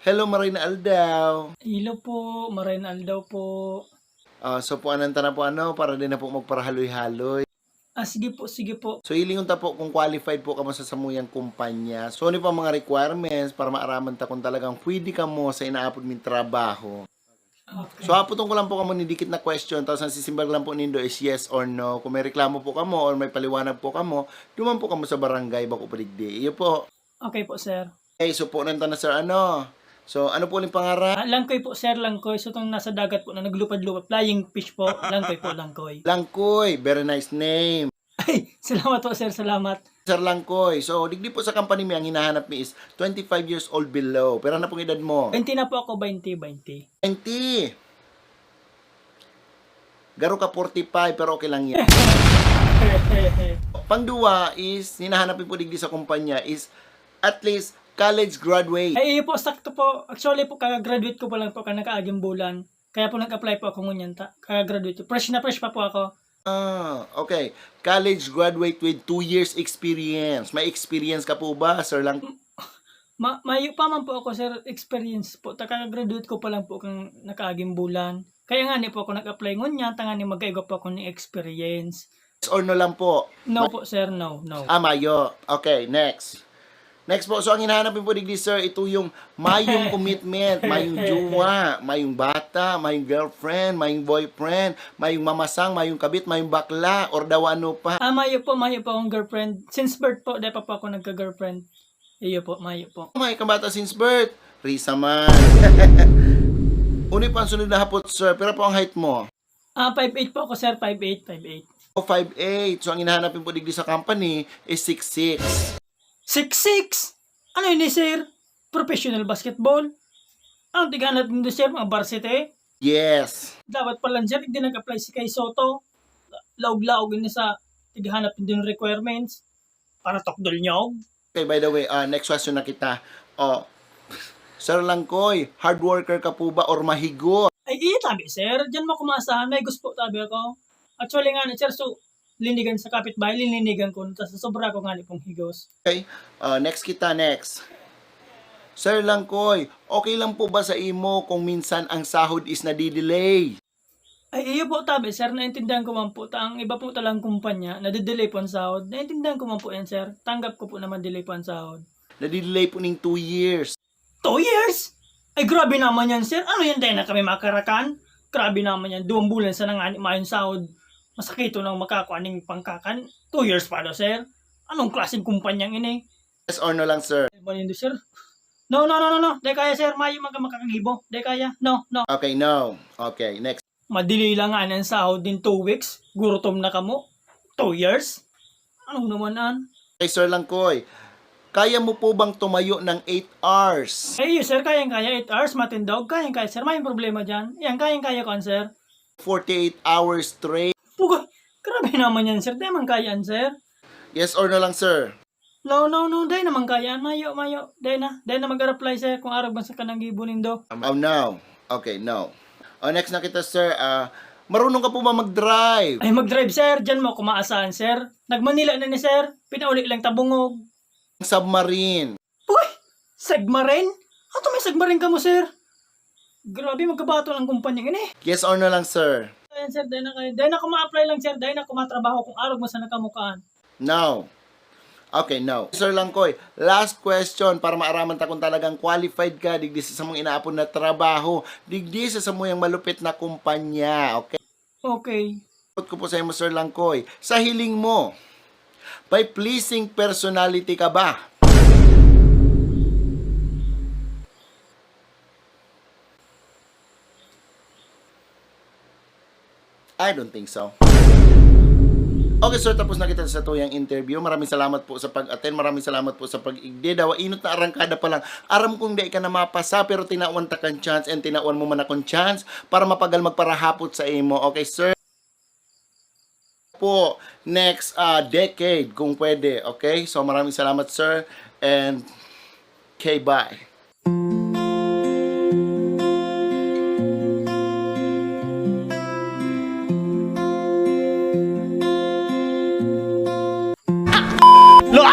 Hello, Marina Aldao. Hello po, Marin Aldaw po. So po ananta na po para din na po magparahaloy-haloy. Sige po, sige po. So hilingon ta po kung qualified po ka mo sa samuyang kumpanya. So ano pa ang mga requirements para maaraman ta kung talagang pwede ka mo sa inaapod ming trabaho. Okay. So aputong ko lang po kamo ni dikit na question tapos ang sisimbag lang po nindo is yes or no. Kung may reklamo po kamo or may paliwanag po kamo, duman po kamo sa barangay bako paligdi. Iyo po. Okay po, sir. Okay, so po nanta na sir ano. So ano po uling pangarap? Langkoy po, sir, langkoy. So, itong nasa dagat po na naglupad-lupad, flying fish po, langkoy po, langkoy. Langkoy, very nice name. Ay, salamat po, sir, salamat. Sir Langkoy, so digdi po sa company mi ang hinahanap mi is 25 years old below. Pero ano pong edad mo? 20 na po ako, 20. 20. Garo ka 45 pero okay lang yan. Pangduwa is, hinahanap po digdi sa kumpanya is at least college graduate. Ay, iyo po, sakto po. Actually po, kagagraduate ko pa lang po, nakaaging bulan. Kaya po nag-apply po ako ngunyan. Kagagraduate. Fresh na fresh pa po ako. Okay. College graduate with 2 years experience. May experience ka po ba, Sir Lang? Mayo pa man po ako, sir, experience po. Kagagraduate ko pa lang po kung nakaaging bulan. Kaya nga ni po ako nag-apply ngunyan, tanga ni magkaigo po ako ni experience. Yes or no lang po? No po, sir, no. Mayo. Okay, next. Next po, so ang hinahanapin po digdi sir, ito yung mayong commitment, mayong jowa, mayong bata, mayong girlfriend, mayong boyfriend, mayong mamasang, mayong kabit, mayong bakla, or daw ano pa. Mayo po akong girlfriend. Since birth po, di pa po ako nagka-girlfriend. Iyo po, mayo po. May kabata since birth. Risa man. Uni pa ang sunod na hapot sir, pero po ang height mo? 5'8 po ako, sir, 5'8. 5'8". So ang hinahanapin po digdi sa company is 6'6". 6'6"? Ano yun, sir? Professional basketball? Ang tighanap nito, sir, mga varsity? Yes. Dapat pala, sir, hindi nag-apply si Kay Soto. Laog-laog yun sa tighanap din requirements para tokdol niyo. Okay, by the way, next question na kita. Sir Langkoy, hard worker ka po ba or mahigo? Ay, tabi, sir. Diyan mo kumasahan. May gusto po, tabi ako. Actually nga, sir, so, linigan sa kapitbahay, lininigan ko. Tapos sobra ko nga pong higos. Okay, next. Sir Langkoy, okay lang po ba sa imo kung minsan ang sahod is nadidelay? Ay, iyo po, tabi, sir. Naintindihan ko man po. Ang iba po talang kumpanya, nadidelay po ang sahod. Naintindihan ko man po yan, sir. Tanggap ko po naman delay po ang sahod. Nadidelay po ning 2 years. 2 years? Ay, grabe naman yan, sir. Ano yan, dahil na kami makarakan? Grabe naman yan. 2 bulan sa nangani mayon sahod. Masakito nang makakuaning pangkakan. 2 years pa daw, sir. Anong klaseng kumpanyang ini? Yes or no lang, sir? Manindo, sir. No. Di kaya, sir. Mayo makakagibo. Di kaya. No. Okay, no. Okay, next. Madili lang nga ng sahod din 2 weeks. Gurutom na kamo. 2 years? Anong naman an? Okay, Sir Langkoy, kaya mo po bang tumayo ng 8 hours? Ay, sir, kayang-kaya 8 hours matindog. Kayang-kaya, sir. May problema dyan. Yan, kayang-kaya ko, sir. 48 hours straight? Pugay, grabe naman yan, sir. Di naman kayaan, sir. Yes or no lang, sir? No. Di naman kayaan. Mayo. Di na mag-reply, sir. Kung arag sa kanang gibunin do. No. Okay, no. Next na kita, sir. Marunong ka po ba mag-drive? Ay, mag-drive, sir. Diyan mo kumaasahan, sir. Nagmanila na ni, sir. Pinauli lang tabungog. Submarine? Uy! Submarine? Ato may submarine ka mo, sir. Grabe, magkabato ng kumpanya ini. Yes or no lang, sir? Ayan, sir. Dahil na ko ma-apply lang, sir. Dahil na ko matrabaho kung arag mo sa nakamukaan. No. Okay, no. Sir Langkoy, last question para maaraman ta kung talagang qualified ka digdi sa samong inaapon na trabaho, digdi sa samuyang malupit na kumpanya, okay? Okay. Ko po sa imo, Sir Langkoy, sa hiling mo, by pleasing personality ka ba? I don't think so. Okay, sir, tapos na kita sa tuyang interview. Maraming salamat po sa pag-attend. Maraming salamat po sa pag-igde. Dawa, inot na arangkada pa lang. Aram kong di ka na mapasa, pero tinawan ta kang chance and tinawan mo man akong chance para mapagal magparahapot sa imo. Okay, sir? Po, next decade, kung pwede. Okay? So, maraming salamat, sir. And, okay, bye. Lo